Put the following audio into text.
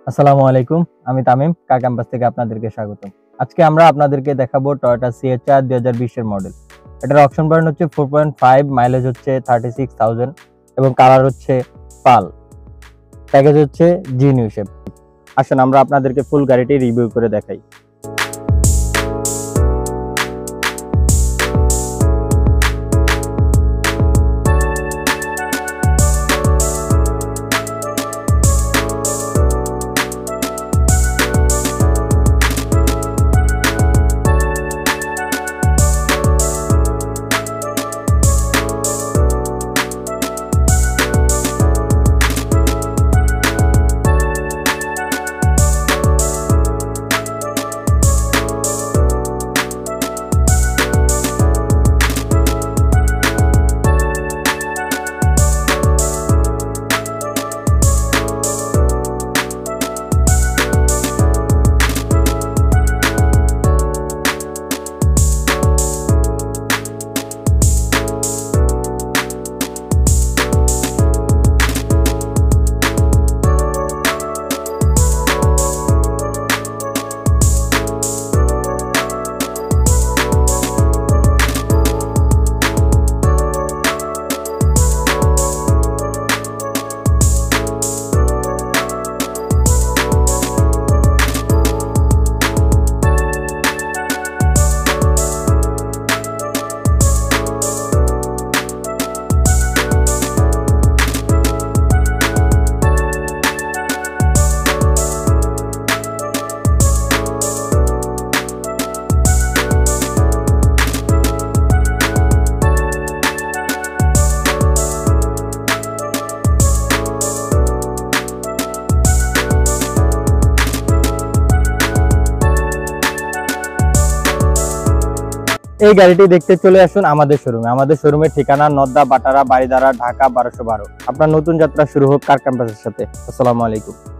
আসসালামু আলাইকুম, আমি তামিম কার ক্যাম্পাস থেকে আপনাদেরকে স্বাগতম। আজকে আমরা আপনাদেরকে দেখাবো টয়োটা সিএচআর 2020 এর মডেল। এটার অকশন পয়েন্ট হচ্ছে 4.5, মাইলেজ হচ্ছে 36,000 এবং কালার হচ্ছে পাল। প্যাকেজ হচ্ছে জি নিউ শেপ। আসুন আমরা আপনাদেরকে ফুল গাড়িটি রিভিউ করে দেখাই। এই গাড়িটি দেখতে চলে আসুন আমাদের শোরুমে। আমাদের শোরুমের ঠিকানা নদ্দা, বাটারা, বাড়িধারা, ঢাকা 1212। আপনার নতুন যাত্রা শুরু হোক কার ক্যাম্পাসের সাথে। আসসালামু আলাইকুম।